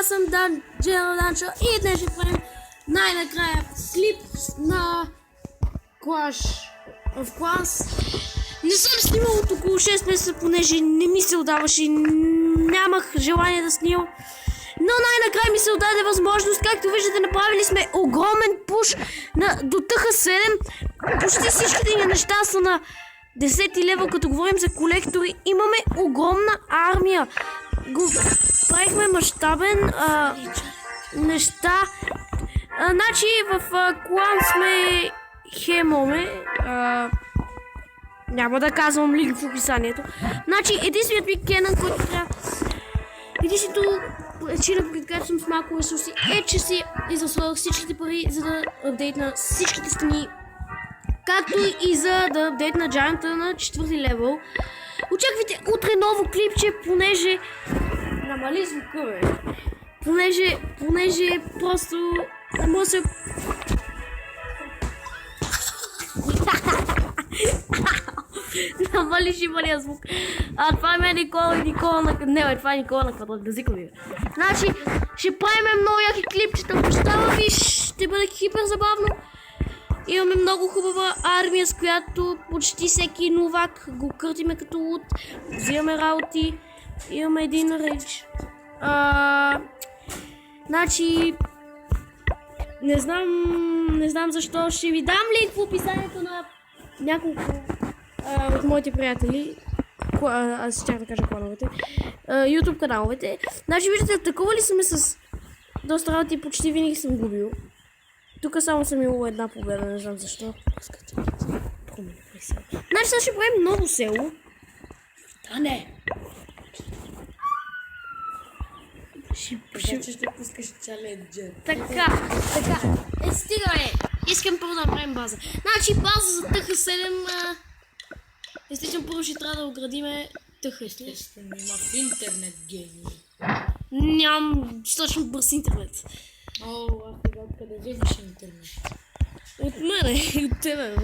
аз съм General Dancho и днес ще правим най-накрая клип на Clash of Clans. Не съм снимал от около 6 месеца, понеже не ми се отдаваше и нямах желание да снимам. Но най-накрая ми се отдаде възможност. Както виждате, направили сме огромен пуш до ТХ7. Почти всичките ни неща са на 10 левел, като говорим за колектори. Имаме огромна армия. Го правихме мащабен неща. Значи в клан сме хемоме. Няма да казвам линк в описанието. Значи единственият ми Кенън, който трябва... Единственото причина, при която съм с малко ресурси, е, че си изразходвах всичките пари, за да апдейтна всичките стени, както и за да апдейтна джайанта на 4 левел. Очаквайте утре ново клипче, понеже... Намали звука, бе. Понеже просто... Може се... Намали шибания звук. Това е Никола на... Не, бе, това е Никола на квадрат. Газикам ви. Значи, ще правим много яки клипчета. Обещавам ви, ще бъде хипер забавно. Имаме много хубава армия, с която почти всеки новак го къртиме като лут. Взимаме работи. Имаме един рейдж. Значи... Не знам защо. Ще ви дам линк в описанието на няколко от моите приятели. Аз ще да кажа клановете. YouTube каналовете. Значи виждате, атакували сме с доста работи, почти винаги съм губил. Тук само съм имал една победа, не знам защо. Значи сега ще правим ново село. Да не! Ще пускаш чаленджер. Така. Стига, искам първо да направим база. Значи база за ТХ7. Естествено, първо ще трябва да оградиме ТХ. Естествено, има в интернет гейми. Нямам достатъчно бърз интернет. О, откъде вземаш интернет? От мене и от тебе.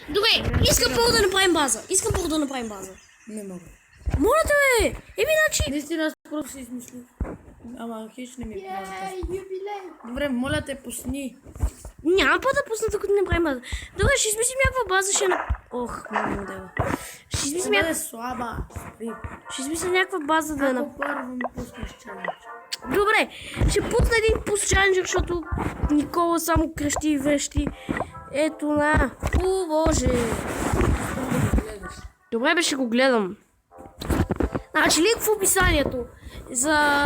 Добре, искам първо да направим база. Не мога. Моля те, значи... Наистина аз просто си измислих. Ама хич не ми е Добре, моля те, пусни. Няма па да пусна, докато не правим база. Добре, ще измислим някаква база, Ох, моя модела. Ще измислим някаква... слаба. Ще измислим някаква база да... Ако първо ми пуснеш чалендж. Добре, ще пусна един пуст чаленджер, защото Никола само крещи и врещи. Ето на. О, боже. Добре, бе, ще го гледам. Значи линк в описанието за...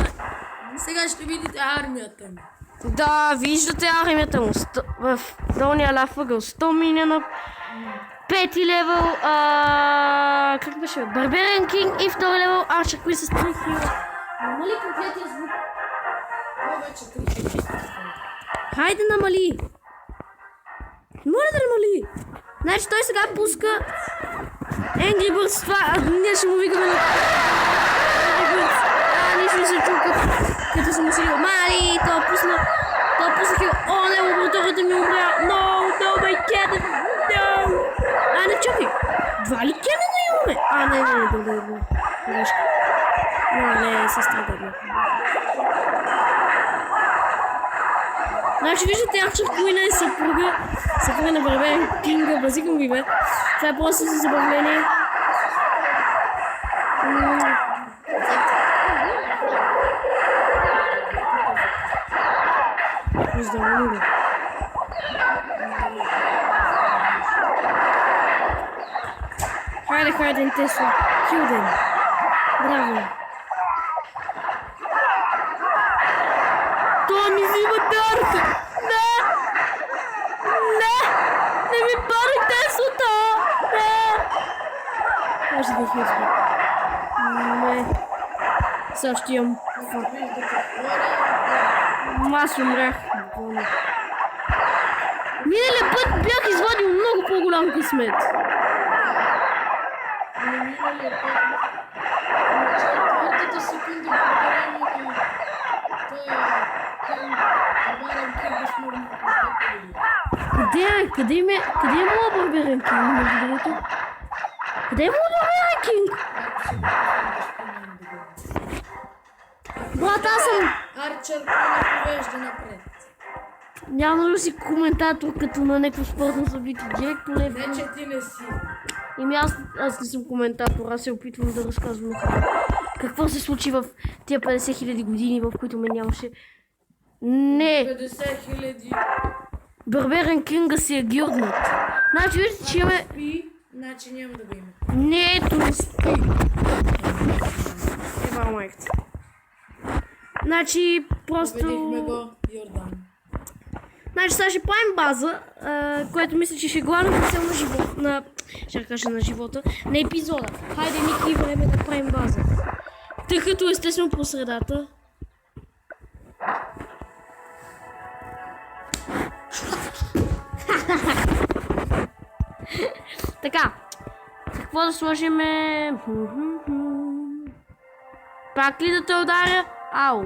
Сега ще видите армията ми. Да, виждате армията му. В долния ляв ъгъл 100 милиона. 5 левел. Как беше? Барберен Кинг и 2 левел Арчер, кои са 3 хила. Намали проклятия звук. Вече 3. Хайде намали. Моля да намали. Значи той сега пуска Angry Birds, това, ние ще му викаме на Angry Birds. Ние ще се чул като съм усилил. Мали, той пусна хил. О, не, лабораторията ми умря. No, my cannon, no. Не, чакай. 2 ли cannon имаме? Не. Грешка. Не, сестра да. Значи виждате, Арчер Куина е съпруга на Барберен Кинга, базикам ви, бе. Това е просто за забавление. Здравейте. Хайде, Тесла. Хилден. Браво. Той ми взима дарка! Не ми пари Теслата! Аз ще да хизба. Не. Сега ще имам... Аз умрях. Миналия път бях извадил много по-голям късмет. Четвъртата секунда Къде е моя Барберен Кинг, между другото? Къде е моя Барберен Кинг? Брат, аз съм... Арчер не повежда напред. Няма да си коментатор като на някакво спортно събитие. Директор е... Не, че ти не си. Еми аз не съм коментатор, аз се опитвам да разказвам какво се случи в тия 50 000 години, в които ме нямаше. Не, 50 000. Барберен Кинга си е гилднат. Значи виждате, че имаме... Спи, значи няма да го има. Не, ето не спи. Ева майката. Значи просто... Победихме го, Йордан. Значи сега ще правим база, което мисля, че ще е главната цел на живота, ще кажа на живота, на епизода. Хайде, Ники, време да правим база. Тъй като естествено по средата. Така, какво да сложиме? Пак ли да те ударя? Ау!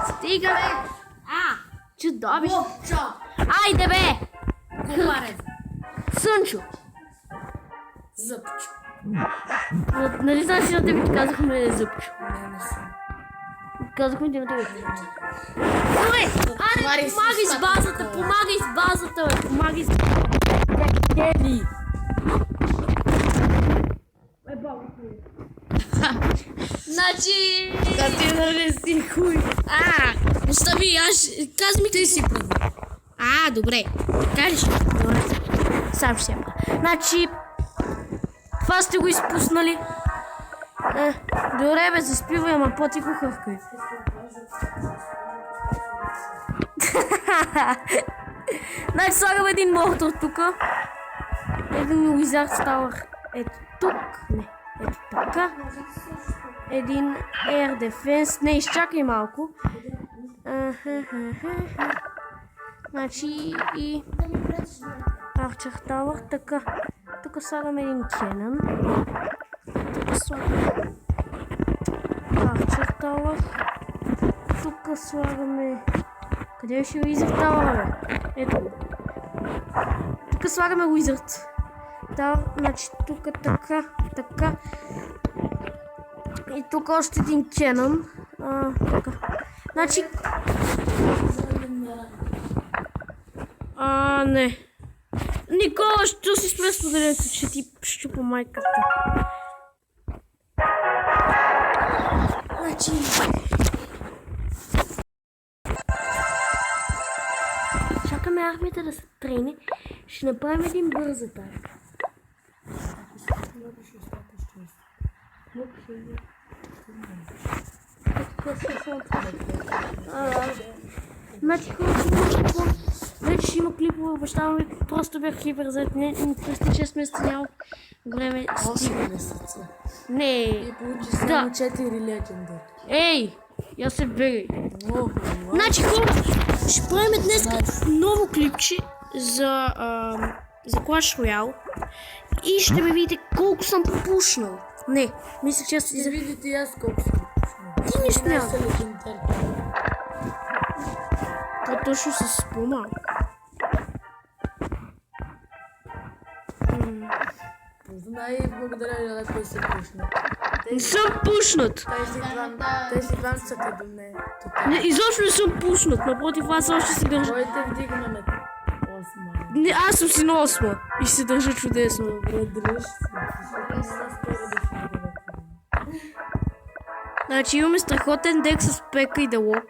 Стига, бе! Чудовище! Лопчо! Айде, бе! Комарев! Сънчо! Зъбчо! Нали знаеш, че на тебе ти казахме зъбчо? Не съм. Казахме ти на тебе. Добре! Аре, помагай с базата! Помагай с базата, бе! Помагай с базата! Дели! Значи... Да ти нарези хуй! Остави, аз... Казвай ми... Ти си прав. Добре. Кажеш? Добре. Сам ще сема. Значи... Това сте го изпуснали. Добре, бе, заспивай, ама по-тихо хъвкай. Значи слагаме един мортор тука. Един Wizard Tower. Ето тук. Не, ето така. Един Air Defense. Не, изчакай малко. Значи и... Archer Tower. Така. Тук слагаме един Cannon. Тук слагаме... Archer Tower. Тук слагаме... Къде беше Wizard Tower, бе? Ето го. Тук слагаме Wizard. Значи тук така. И тук още един Cannon. Така. Значи... Не. Никола, що си спре споделението, че ти щупа майката. Значи... Чакаме армията да се трени. Ще направим един бърз атак. Значи хората вече ще има клипове, обещавам ви, просто бях хиперзет, през 6 месеца няма време. 8 месеца. Не. И получи само 4 легендари. Ей, я се бегай. Значи хора, ще правим днес ново клипче за Clash Royale и ще ме видите колко съм пропушнал. Не, мисля, че аз си... Ще видите и аз колко съм пропушнал. Ти нищо няма. са легендари. Точно с по-малко. Знай, благодаря на кой се пушна. Не съм пушнат. Тези двам са те до мен. Не, изобщо не съм пушнат. Напротив, аз още се държа. Кой те вдигна на 8? Не, аз съм си на 8 и се държа чудесно. Добре, дръж се. Значи имаме страхотен дек с Пека и Делок.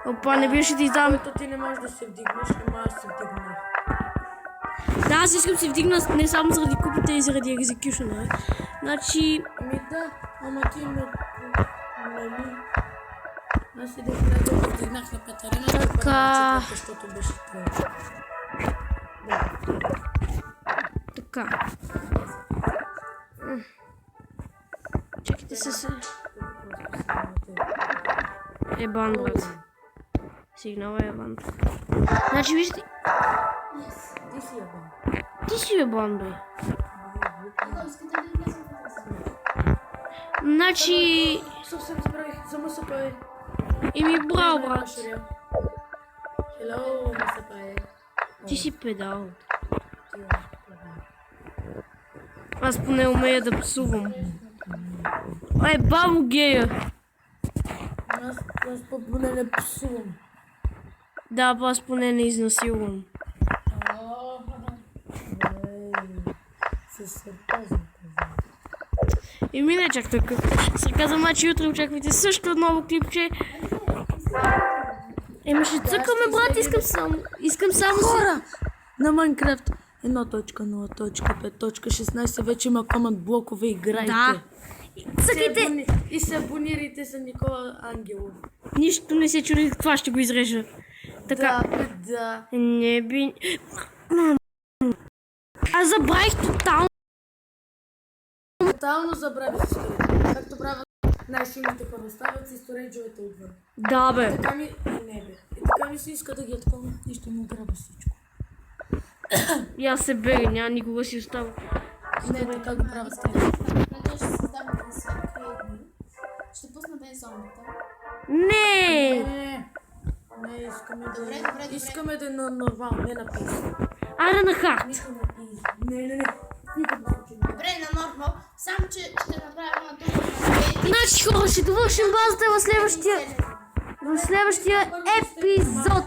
Опа, не беше да издавам. Който ти не можеш да се вдигнеш, не можеш да се вдигнеш. Да, аз искам да се вдигна не само заради купите и заради екзекюшена. Значи... Ами да, ама ти ме... Нали... Аз един приятел го вдигнах на Катарина, Така. защото беше трудно. Така. Чакайте се. Ебан, брат. Сигнала е ебан. Значи виждате... Ти си ебан. Ти си ебан, бе. Значи... Съвсем забравих, само се пае. Еми, браво, брат. Хело, се пае. Ти си педал. Аз поне умея да псувам. бабо гея. Аз поне не псувам. Да, аз поне не изнасилвам. Със сарказъм. И не чак така. Сарказъм, значи утре очаквайте също ново клипче. Ще цъкаме, брат, искам само Хора! На Майнкрафт 1.0.5.16 вече има команд блокове, играйте. Да. Цъкайте! И се абонирайте за Никола Ангелов. Нищо не се чуди, това ще го изрежа. Така. Да. Не би... Аз забравих тотално. Тотално забравих историята. Както правят най-силните хора. Оставят си сторейджовете отвън. Да, бе. Така ми... Не, бе. И така ми се иска да ги отколна и ще му граба всичко. И аз се бега, няма никога си остава. Не, така го правят те. Ще създам един свят креативни. Ще пусна тези зомбита. Не! Не, искаме да... Добре. Искаме да е на нормално, не на песен. Аре на хард. Никога не. Не. Никога не случи. Добре, на нормал. Само, че ще направя една друга на Значи хора, ще довършим базата в следващия епизод.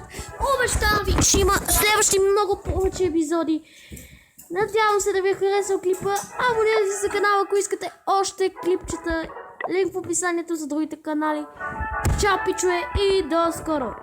Обещавам ви, че има следващи много повече епизоди. Надявам се да ви е харесал клипа. Абонирайте се за канала, ако искате още клипчета. Линк в описанието за другите канали. Чао, пичове, и до скоро!